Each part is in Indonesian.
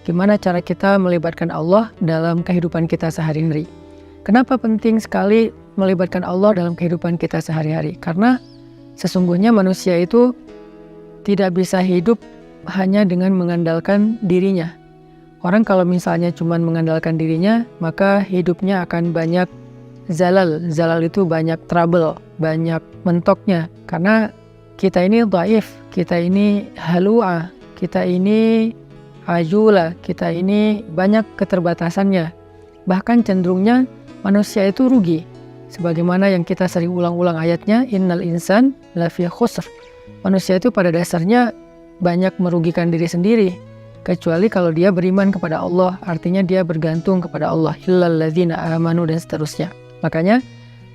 gimana cara kita melibatkan Allah dalam kehidupan kita sehari-hari. Kenapa penting sekali melibatkan Allah dalam kehidupan kita sehari-hari? Karena sesungguhnya manusia itu tidak bisa hidup hanya dengan mengandalkan dirinya. Orang kalau misalnya cuma mengandalkan dirinya, maka hidupnya akan banyak zalal. Zalal itu banyak trouble, banyak mentoknya. Karena kita ini dhaif, kita ini halu'ah, kita ini ajula, kita ini banyak keterbatasannya. Bahkan cenderungnya manusia itu rugi. Sebagaimana yang kita sering ulang-ulang ayatnya, innal insan lafi khusr. Manusia itu pada dasarnya banyak merugikan diri sendiri. Kecuali kalau dia beriman kepada Allah, artinya dia bergantung kepada Allah. Illal ladzina amanu dan seterusnya. Makanya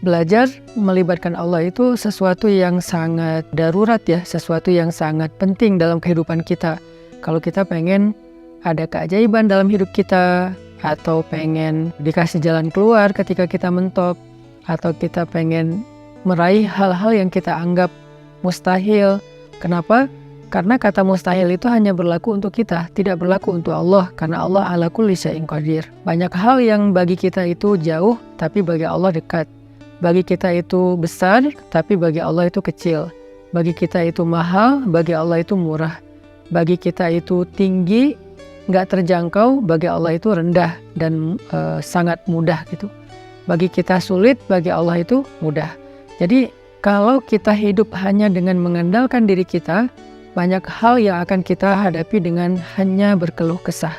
belajar melibatkan Allah itu sesuatu yang sangat darurat ya, sesuatu yang sangat penting dalam kehidupan kita. Kalau kita pengen ada keajaiban dalam hidup kita, atau pengen dikasih jalan keluar ketika kita mentok, atau kita pengen meraih hal-hal yang kita anggap mustahil. Kenapa? Karena kata mustahil itu hanya berlaku untuk kita, tidak berlaku untuk Allah. Karena Allah ala kulli syai'in qadir. Banyak hal yang bagi kita itu jauh, tapi bagi Allah dekat. Bagi kita itu besar, tapi bagi Allah itu kecil. Bagi kita itu mahal, bagi Allah itu murah. Bagi kita itu tinggi, nggak terjangkau, bagi Allah itu rendah dan sangat mudah gitu. Bagi kita sulit, bagi Allah itu mudah. Jadi kalau kita hidup hanya dengan mengandalkan diri kita, banyak hal yang akan kita hadapi dengan hanya berkeluh kesah.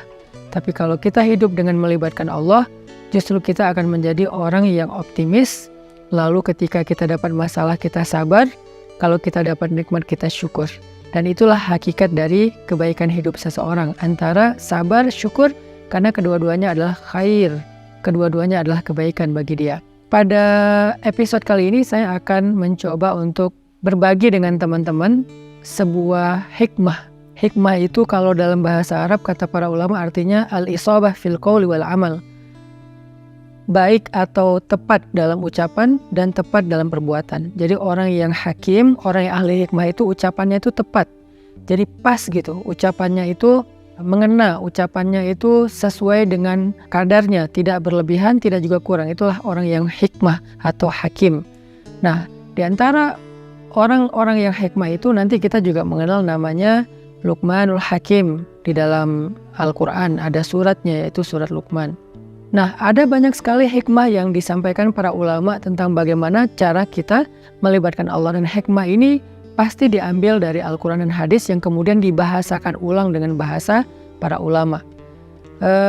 Tapi kalau kita hidup dengan melibatkan Allah, justru kita akan menjadi orang yang optimis. Lalu ketika kita dapat masalah, kita sabar. Kalau kita dapat nikmat, kita syukur. Dan itulah hakikat dari kebaikan hidup seseorang. Antara sabar, syukur, karena kedua-duanya adalah khair. Kedua-duanya adalah kebaikan bagi dia. Pada episode kali ini saya akan mencoba untuk berbagi dengan teman-teman sebuah hikmah. Hikmah itu kalau dalam bahasa Arab kata para ulama artinya al-isabah fil qawli wal amal. Baik atau tepat dalam ucapan dan tepat dalam perbuatan. Jadi orang yang hakim, orang yang ahli hikmah itu ucapannya itu tepat. Jadi pas gitu, ucapannya itu mengena, ucapannya itu sesuai dengan kadarnya, tidak berlebihan, tidak juga kurang. Itulah orang yang hikmah atau hakim. Nah, di antara orang-orang yang hikmah itu nanti kita juga mengenal namanya Luqmanul Hakim. Di dalam Al-Quran ada suratnya, yaitu surat Luqman. Nah, ada banyak sekali hikmah yang disampaikan para ulama tentang bagaimana cara kita melibatkan Allah. Dan hikmah ini pasti diambil dari Al-Quran dan hadis yang kemudian dibahasakan ulang dengan bahasa para ulama.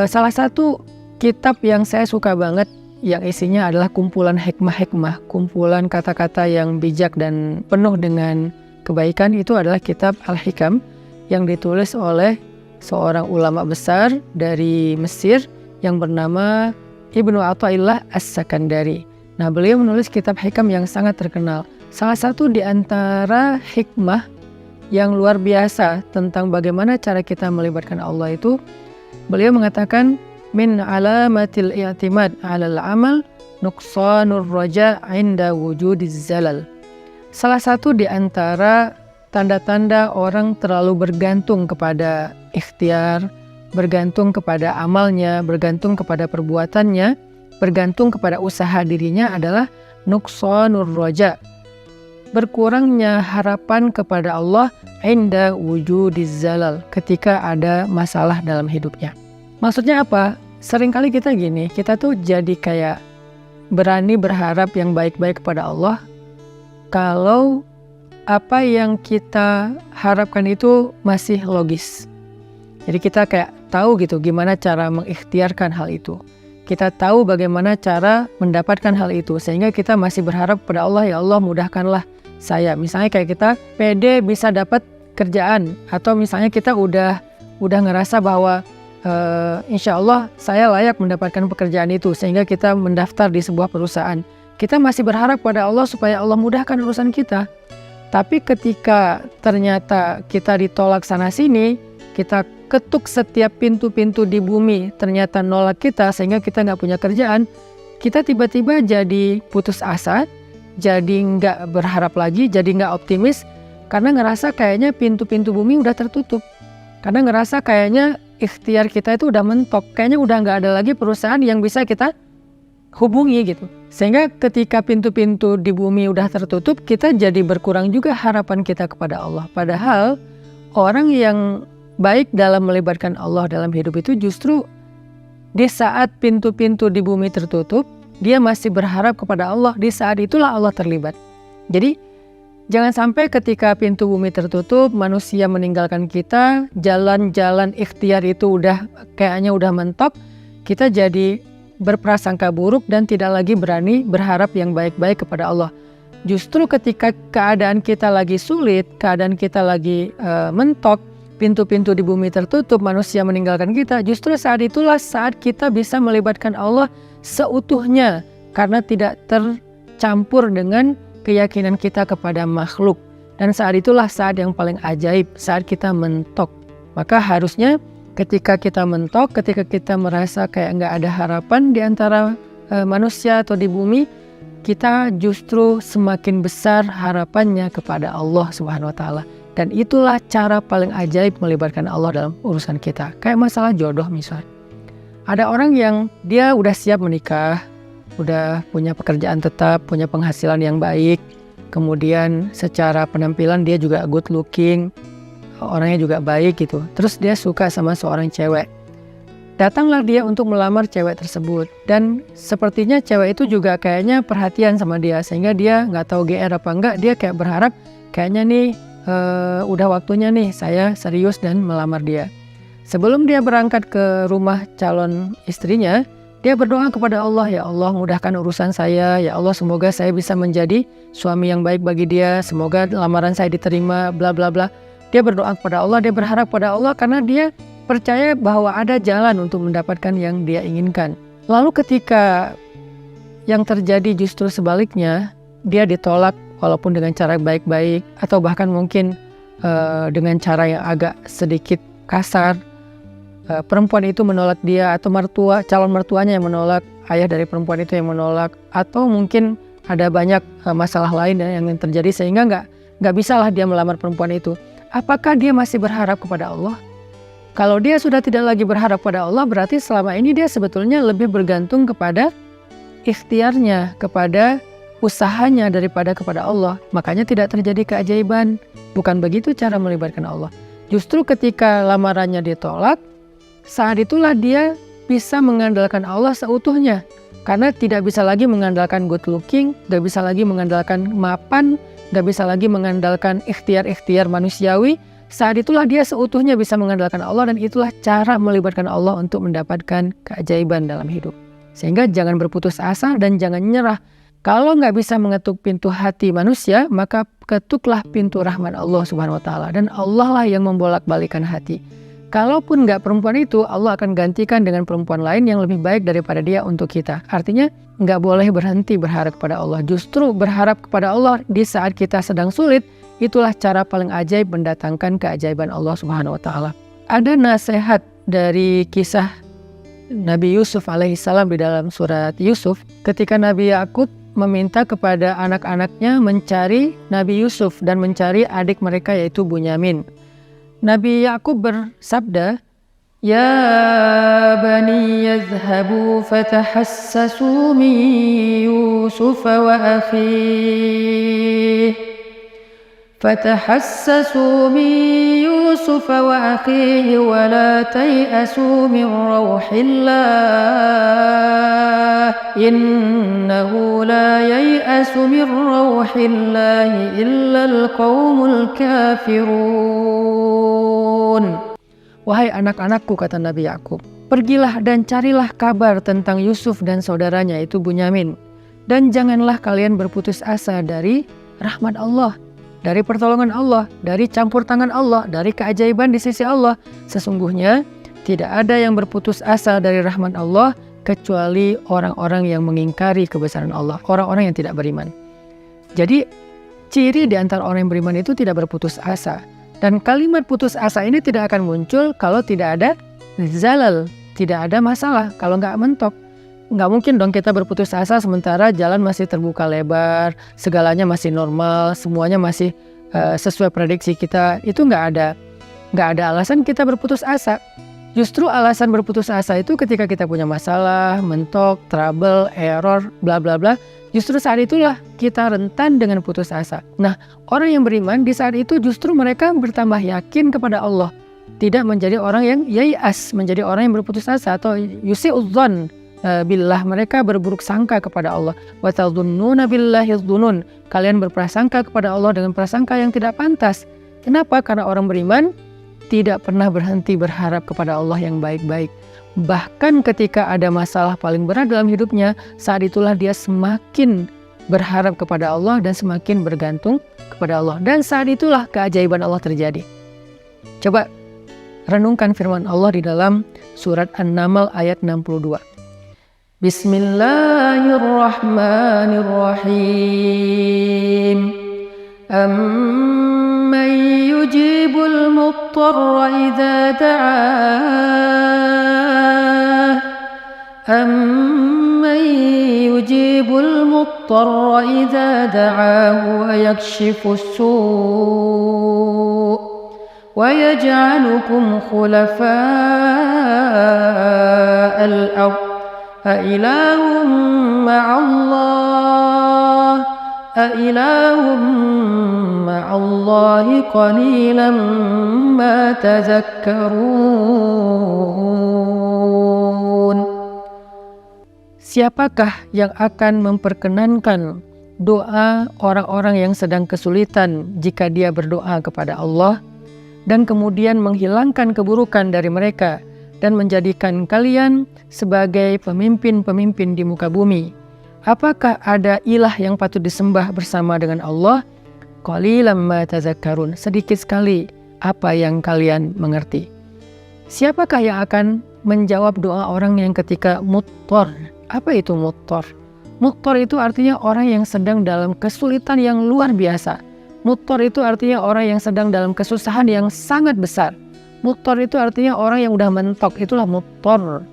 Salah satu kitab yang saya suka banget, yang isinya adalah kumpulan hikmah-hikmah, kumpulan kata-kata yang bijak dan penuh dengan kebaikan, itu adalah kitab Al-Hikam yang ditulis oleh seorang ulama besar dari Mesir yang bernama Ibnu Athaillah As-Sakandari. Nah, beliau menulis kitab hikam yang sangat terkenal. Salah satu di antara hikmah yang luar biasa tentang bagaimana cara kita melibatkan Allah itu, beliau mengatakan, min alamatil i'timad 'alal amal nuqsanur raja' 'inda wujudiz zalal. Salah satu di antara tanda-tanda orang terlalu bergantung kepada ikhtiar, bergantung kepada amalnya, bergantung kepada perbuatannya, bergantung kepada usaha dirinya adalah nuqsanur raja', berkurangnya harapan kepada Allah 'inda wujudiz zalal, ketika ada masalah dalam hidupnya. Maksudnya apa? Seringkali kita gini, kita tuh jadi kayak berani berharap yang baik-baik kepada Allah kalau apa yang kita harapkan itu masih logis. Jadi kita kayak tahu gitu gimana cara mengikhtiarkan hal itu. Kita tahu bagaimana cara mendapatkan hal itu, sehingga kita masih berharap kepada Allah, ya Allah mudahkanlah saya. Misalnya kayak kita pede bisa dapat kerjaan, atau misalnya kita udah ngerasa bahwa insya Allah saya layak mendapatkan pekerjaan itu, sehingga kita mendaftar di sebuah perusahaan. Kita masih berharap pada Allah supaya Allah mudahkan urusan kita. Tapi ketika ternyata kita ditolak sana sini, kita ketuk setiap pintu-pintu di bumi, ternyata nolak kita sehingga kita nggak punya kerjaan, kita tiba-tiba jadi putus asa, jadi nggak berharap lagi, jadi nggak optimis, karena ngerasa kayaknya pintu-pintu bumi udah tertutup. Karena ngerasa kayaknya ikhtiar kita itu udah mentok. Kayaknya udah nggak ada lagi perusahaan yang bisa kita hubungi gitu. Sehingga ketika pintu-pintu di bumi udah tertutup, kita jadi berkurang juga harapan kita kepada Allah. Padahal orang yang baik dalam melibatkan Allah dalam hidup itu justru di saat pintu-pintu di bumi tertutup, dia masih berharap kepada Allah. Di saat itulah Allah terlibat. Jadi jangan sampai ketika pintu bumi tertutup, manusia meninggalkan kita, jalan-jalan ikhtiar itu kayaknya udah mentok, kita jadi berprasangka buruk dan tidak lagi berani berharap yang baik-baik kepada Allah. Justru ketika keadaan kita lagi sulit, keadaan kita lagi mentok, pintu-pintu di bumi tertutup, manusia meninggalkan kita, justru saat itulah saat kita bisa melibatkan Allah seutuhnya karena tidak tercampur dengan keyakinan kita kepada makhluk. Dan saat itulah saat yang paling ajaib, saat kita mentok. Maka harusnya ketika kita mentok, ketika kita merasa kayak nggak ada harapan di antara manusia atau di bumi, kita justru semakin besar harapannya kepada Allah Subhanahu wa Ta'ala. Dan itulah cara paling ajaib melibatkan Allah dalam urusan kita. Kayak masalah jodoh misalnya. Ada orang yang dia udah siap menikah, udah punya pekerjaan tetap, punya penghasilan yang baik, kemudian secara penampilan dia juga good looking, orangnya juga baik gitu. Terus dia suka sama seorang cewek. Datanglah dia untuk melamar cewek tersebut. Dan sepertinya cewek itu juga kayaknya perhatian sama dia. Sehingga dia nggak tahu GR apa enggak, dia kayak berharap kayaknya nih udah waktunya nih saya serius dan melamar dia. Sebelum dia berangkat ke rumah calon istrinya, dia berdoa kepada Allah, ya Allah mudahkan urusan saya, ya Allah semoga saya bisa menjadi suami yang baik bagi dia, semoga lamaran saya diterima, bla bla bla. Dia berdoa kepada Allah, dia berharap pada Allah karena dia percaya bahwa ada jalan untuk mendapatkan yang dia inginkan. Lalu ketika yang terjadi justru sebaliknya, dia ditolak walaupun dengan cara baik-baik atau bahkan mungkin dengan cara yang agak sedikit kasar. Perempuan itu menolak dia atau calon mertuanya yang menolak, ayah dari perempuan itu yang menolak, atau mungkin ada banyak masalah lain yang terjadi sehingga nggak bisalah dia melamar perempuan itu. Apakah dia masih berharap kepada Allah? Kalau dia sudah tidak lagi berharap pada Allah, berarti selama ini dia sebetulnya lebih bergantung kepada ikhtiarnya, kepada usahanya daripada kepada Allah. Makanya tidak terjadi keajaiban. Bukan begitu cara melibatkan Allah. Justru ketika lamarannya ditolak, saat itulah dia bisa mengandalkan Allah seutuhnya. Karena tidak bisa lagi mengandalkan good looking, gak bisa lagi mengandalkan mapan, gak bisa lagi mengandalkan ikhtiar-ikhtiar manusiawi. Saat itulah dia seutuhnya bisa mengandalkan Allah dan itulah cara melibatkan Allah untuk mendapatkan keajaiban dalam hidup. Sehingga jangan berputus asa dan jangan nyerah. Kalau nggak bisa mengetuk pintu hati manusia, maka ketuklah pintu rahmat Allah Subhanahu wa Ta'ala. Dan Allah lah yang membolak-balikan hati. Kalaupun nggak perempuan itu, Allah akan gantikan dengan perempuan lain yang lebih baik daripada dia untuk kita. Artinya nggak boleh berhenti berharap kepada Allah. Justru berharap kepada Allah di saat kita sedang sulit, itulah cara paling ajaib mendatangkan keajaiban Allah Subhanahu wa Ta'ala. Ada nasihat dari kisah Nabi Yusuf alaihissalam di dalam surat Yusuf, ketika Nabi Yakub meminta kepada anak-anaknya mencari Nabi Yusuf dan mencari adik mereka yaitu Bunyamin. Nabi Yakub bersabda, "Ya bani yadhhabu fatahassasu min Yusuf wa akhihi فتحسسوا من يوسف وأخيه ولا تيأسوا من روح الله إنه لا ييأس من روح الله إلا القوم الكافرون." Wahai anak-anakku, kata Nabi Yakub, pergilah dan carilah kabar tentang Yusuf dan saudaranya itu Bunyamin, dan janganlah kalian berputus asa dari rahmat Allah, dari pertolongan Allah, dari campur tangan Allah, dari keajaiban di sisi Allah. Sesungguhnya tidak ada yang berputus asa dari rahmat Allah kecuali orang-orang yang mengingkari kebesaran Allah, orang-orang yang tidak beriman. Jadi ciri di antara orang yang beriman itu tidak berputus asa. Dan kalimat putus asa ini tidak akan muncul kalau tidak ada zalal, tidak ada masalah, kalau nggak mentok. Nggak mungkin dong kita berputus asa sementara jalan masih terbuka lebar, segalanya masih normal, semuanya masih sesuai prediksi kita. Itu nggak ada alasan kita berputus asa. Justru alasan berputus asa itu ketika kita punya masalah, mentok, trouble, error, bla bla bla. Justru saat itulah kita rentan dengan putus asa. Nah, orang yang beriman di saat itu justru mereka bertambah yakin kepada Allah. Tidak menjadi orang yang yai'as, menjadi orang yang berputus asa atau yusi'udzon billah, mereka berburuk sangka kepada Allah. Wa tadhunnuna billahi dzunun. Kalian berprasangka kepada Allah dengan prasangka yang tidak pantas. Kenapa? Karena orang beriman tidak pernah berhenti berharap kepada Allah yang baik-baik. Bahkan ketika ada masalah paling berat dalam hidupnya, saat itulah dia semakin berharap kepada Allah dan semakin bergantung kepada Allah. Dan saat itulah keajaiban Allah terjadi. Coba renungkan firman Allah di dalam surat An-Naml ayat 62. Bismillahirrahmanirrahim. Amman yujibul muttarra idza da'ah. Amman yujibul muttarra idza da'ahu wa yakshifus su' wa yaj'alukum khulafa'al ardh. أإله مع الله قليلا ما تذكرون. Siapakah yang akan memperkenankan doa orang-orang yang sedang kesulitan jika dia berdoa kepada Allah dan kemudian menghilangkan keburukan dari mereka dan menjadikan kalian sebagai pemimpin-pemimpin di muka bumi? Apakah ada ilah yang patut disembah bersama dengan Allah? Qalilan ma tazakkarun. Sedikit sekali apa yang kalian mengerti. Siapakah yang akan menjawab doa orang yang ketika muttar? Apa itu muttar? Muttar itu artinya orang yang sedang dalam kesulitan yang luar biasa. Muttar itu artinya orang yang sedang dalam kesusahan yang sangat besar. Muttar itu artinya orang yang udah mentok, itulah muttar.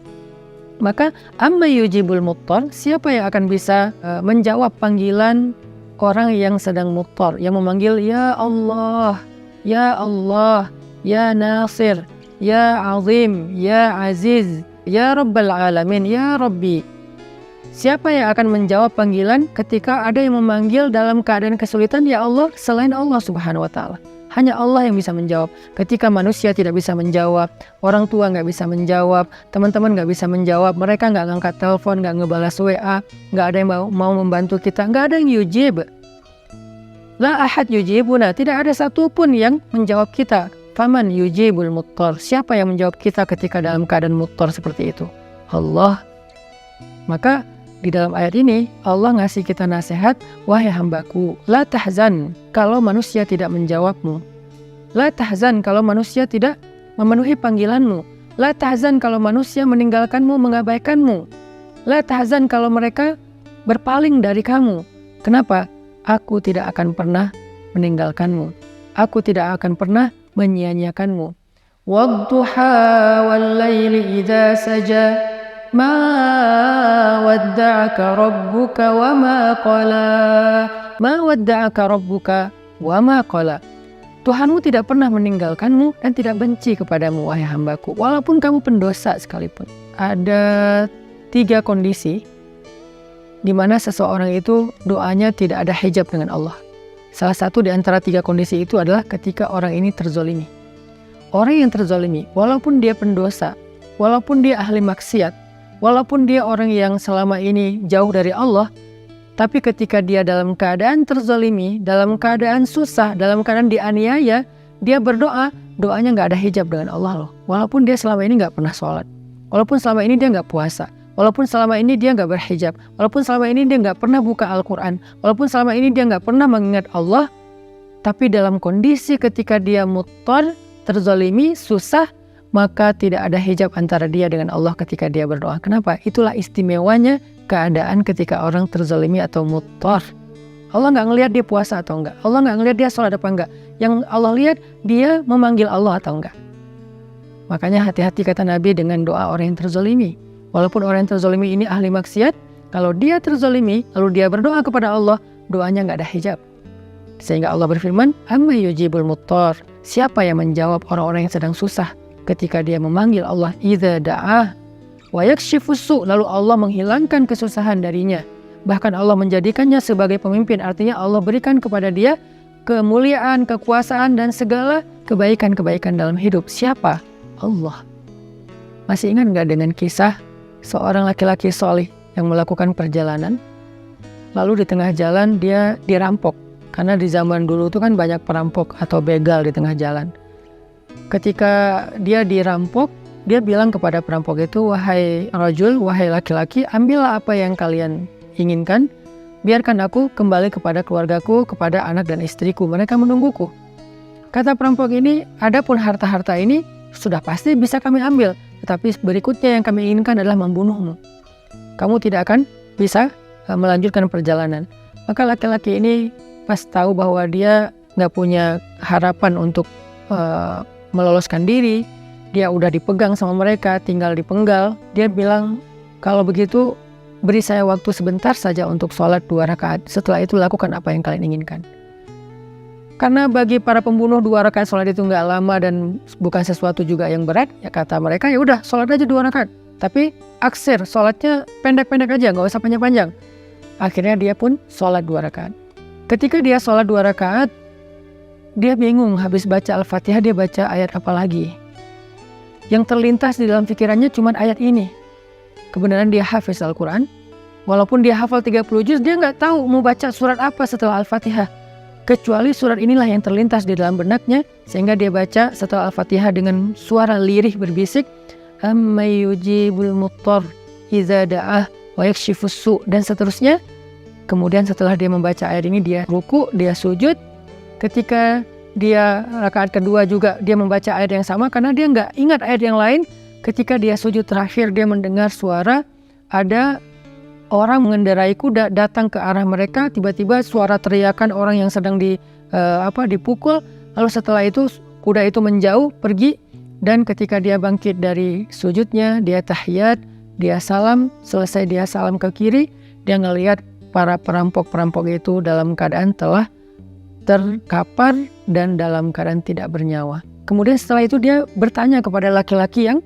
Maka amma yujibul muttar, siapa yang akan bisa menjawab panggilan orang yang sedang muttar, yang memanggil ya Allah, ya Allah, ya Nasir, ya Azim, ya Aziz, ya Rabbal Alamin, ya Rabbi. Siapa yang akan menjawab panggilan ketika ada yang memanggil dalam keadaan kesulitan ya Allah selain Allah Subhanahu wa Ta'ala? Hanya Allah yang bisa menjawab. Ketika manusia tidak bisa menjawab, orang tua nggak bisa menjawab, teman-teman nggak bisa menjawab, mereka nggak ngangkat telepon, nggak ngebalas WA, nggak ada yang mau membantu kita, nggak ada yang yujib. La ahad yujibuna, tidak ada satupun yang menjawab kita. Faman yujibul muttar, siapa yang menjawab kita ketika dalam keadaan muttar seperti itu? Allah. Maka di dalam ayat ini Allah ngasih kita nasihat, wahai hambaku, la tahzan kalau manusia tidak menjawabmu. La tahzan kalau manusia tidak memenuhi panggilanmu. La tahzan kalau manusia meninggalkanmu, mengabaikanmu. La tahzan kalau mereka berpaling dari kamu. Kenapa? Aku tidak akan pernah meninggalkanmu. Aku tidak akan pernah menyia-nyiakanmu. Wadduha wal laili idza saja. Ma wadda'aka rabbuka wa ma qala. Ma wadda'aka rabbuka wa ma qala. Tuhanmu tidak pernah meninggalkanmu dan tidak benci kepadamu, wahai hambaku, walaupun kamu pendosa sekalipun. Ada 3 kondisi di mana seseorang itu doanya tidak ada hijab dengan Allah. Salah satu di antara 3 kondisi itu adalah ketika orang ini terzolimi. Orang yang terzolimi, walaupun dia pendosa, walaupun dia ahli maksiat, walaupun dia orang yang selama ini jauh dari Allah, tapi ketika dia dalam keadaan terzalimi, dalam keadaan susah, dalam keadaan dianiaya, dia berdoa, doanya nggak ada hijab dengan Allah loh. Walaupun dia selama ini nggak pernah sholat, walaupun selama ini dia nggak puasa, walaupun selama ini dia nggak berhijab, walaupun selama ini dia nggak pernah buka Al-Quran, walaupun selama ini dia nggak pernah mengingat Allah, tapi dalam kondisi ketika dia muttar, terzalimi, susah, maka tidak ada hijab antara dia dengan Allah ketika dia berdoa. Kenapa? Itulah istimewanya keadaan ketika orang terzalimi atau muttar. Allah nggak ngelihat dia puasa atau enggak. Allah nggak ngelihat dia sholat apa enggak. Yang Allah lihat dia memanggil Allah atau enggak. Makanya hati-hati kata Nabi dengan doa orang yang terzalimi. Walaupun orang yang terzalimi ini ahli maksiat, kalau dia terzalimi lalu dia berdoa kepada Allah, doanya nggak ada hijab. Sehingga Allah berfirman, amma yujibul muttar. Siapa yang menjawab orang-orang yang sedang susah? ketika dia memanggil Allah, idza da'ah wa yakshifus su', lalu Allah menghilangkan kesusahan darinya. Bahkan Allah menjadikannya sebagai pemimpin, artinya Allah berikan kepada dia kemuliaan, kekuasaan, dan segala kebaikan-kebaikan dalam hidup. Siapa? Allah. Masih ingat nggak dengan kisah seorang laki-laki soleh yang melakukan perjalanan, lalu di tengah jalan dia dirampok. Karena di zaman dulu itu kan banyak perampok atau begal di tengah jalan. Ketika dia dirampok, dia bilang kepada perampok itu, wahai rajul, wahai laki-laki, ambillah apa yang kalian inginkan, biarkan aku kembali kepada keluargaku, kepada anak dan istriku, mereka menungguku. Kata perampok ini, adapun harta-harta ini sudah pasti bisa kami ambil, tetapi berikutnya yang kami inginkan adalah membunuhmu. Kamu tidak akan bisa melanjutkan perjalanan. Maka laki-laki ini pas tahu bahwa dia nggak punya harapan untuk meloloskan diri, dia udah dipegang sama mereka, tinggal dipenggal, dia bilang, kalau begitu beri saya waktu sebentar saja untuk sholat 2 rakaat. Setelah itu lakukan apa yang kalian inginkan. Karena bagi para pembunuh 2 rakaat sholat itu nggak lama dan bukan sesuatu juga yang berat, ya kata mereka, ya udah sholat aja 2 rakaat. Tapi aksir, sholatnya pendek-pendek aja, nggak usah panjang-panjang. Akhirnya dia pun sholat 2 rakaat. Ketika dia sholat 2 rakaat, dia bingung, habis baca Al-Fatihah dia baca ayat apa lagi. Yang terlintas di dalam pikirannya cuma ayat ini. Kebenaran dia hafiz Al-Quran, walaupun dia hafal 30 juz, dia nggak tahu mau baca surat apa setelah Al-Fatihah. Kecuali surat inilah yang terlintas di dalam benaknya, sehingga dia baca setelah Al-Fatihah dengan suara lirih berbisik, Amman yujibul muttar idza da'ah wa yakshifus su', dan seterusnya. Kemudian setelah dia membaca ayat ini, dia ruku, dia sujud. Ketika dia rakaat kedua juga dia membaca ayat yang sama, karena dia nggak ingat ayat yang lain. Ketika dia sujud terakhir, dia mendengar suara ada orang mengendarai kuda datang ke arah mereka. Tiba-tiba suara teriakan orang yang sedang dipukul. Lalu setelah itu kuda itu menjauh pergi, dan ketika dia bangkit dari sujudnya, dia tahiyat, dia salam. Selesai dia salam ke kiri, dia ngelihat para perampok-perampok itu dalam keadaan telah terkapar dan dalam keadaan tidak bernyawa. Kemudian setelah itu dia bertanya kepada laki-laki yang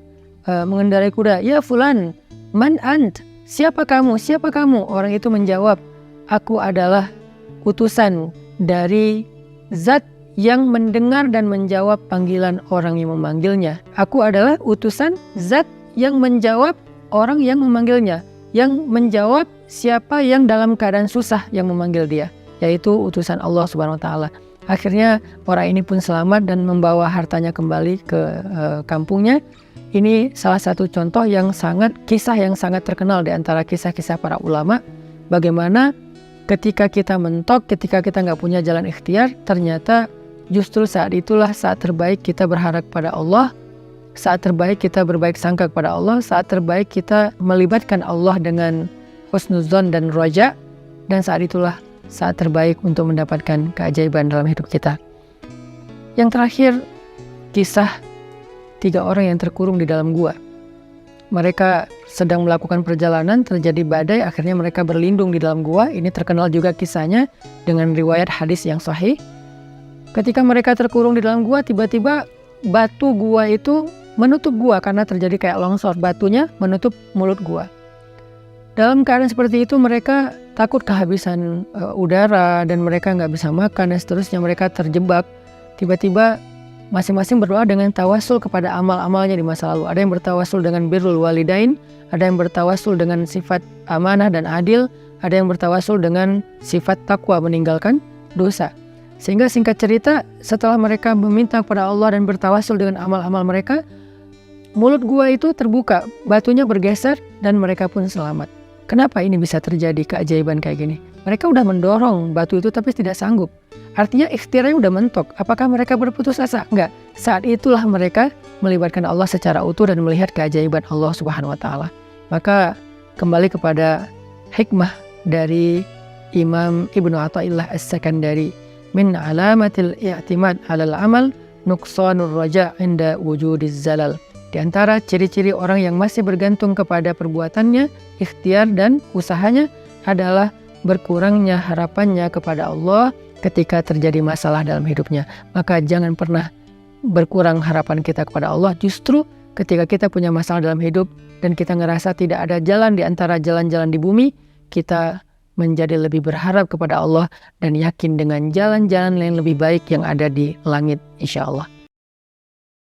mengendarai kuda, ya fulan, man ant, siapa kamu, siapa kamu? Orang itu menjawab, aku adalah utusan dari zat yang mendengar dan menjawab panggilan orang yang memanggilnya. Aku adalah utusan zat yang menjawab orang yang memanggilnya, yang menjawab siapa yang dalam keadaan susah yang memanggil dia, yaitu utusan Allah Subhanahu wa taala. Akhirnya orang ini pun selamat dan membawa hartanya kembali ke kampungnya. Ini salah satu contoh kisah yang sangat terkenal di antara kisah-kisah para ulama. Bagaimana ketika kita mentok, ketika kita nggak punya jalan ikhtiar, ternyata justru saat itulah saat terbaik kita berharap pada Allah, saat terbaik kita berbaik sangka kepada Allah, saat terbaik kita melibatkan Allah dengan husnuzon dan roja, dan saat itulah saat terbaik untuk mendapatkan keajaiban dalam hidup kita. Yang terakhir, kisah 3 orang yang terkurung di dalam gua. Mereka sedang melakukan perjalanan, terjadi badai, akhirnya mereka berlindung di dalam gua. Ini terkenal juga kisahnya dengan riwayat hadis yang sahih. Ketika mereka terkurung di dalam gua, tiba-tiba batu gua itu menutup gua karena terjadi kayak longsor, batunya menutup mulut gua. Dalam keadaan seperti itu mereka takut kehabisan udara dan mereka nggak bisa makan dan seterusnya, mereka terjebak. Tiba-tiba masing-masing berdoa dengan tawasul kepada amal-amalnya di masa lalu. Ada yang bertawasul dengan birrul walidain, ada yang bertawasul dengan sifat amanah dan adil, ada yang bertawasul dengan sifat takwa, meninggalkan dosa. Sehingga singkat cerita, setelah mereka meminta kepada Allah dan bertawasul dengan amal-amal mereka, mulut gua itu terbuka, batunya bergeser dan mereka pun selamat. Kenapa ini bisa terjadi keajaiban kayak gini? Mereka udah mendorong batu itu tapi tidak sanggup. Artinya ikhtiarnya udah mentok. Apakah mereka berputus asa? Enggak. Saat itulah mereka melibatkan Allah secara utuh dan melihat keajaiban Allah Subhanahu wa taala. Maka kembali kepada hikmah dari Imam Ibnu Athaillah As-Sakandari, min alamatil i'timad 'alal amal nuqsanur raja' inda wujudiz zalal. Di antara ciri-ciri orang yang masih bergantung kepada perbuatannya, ikhtiar dan usahanya adalah berkurangnya harapannya kepada Allah ketika terjadi masalah dalam hidupnya. Maka jangan pernah berkurang harapan kita kepada Allah. Justru ketika kita punya masalah dalam hidup dan kita ngerasa tidak ada jalan di antara jalan-jalan di bumi, kita menjadi lebih berharap kepada Allah dan yakin dengan jalan-jalan yang lebih baik yang ada di langit, insya Allah.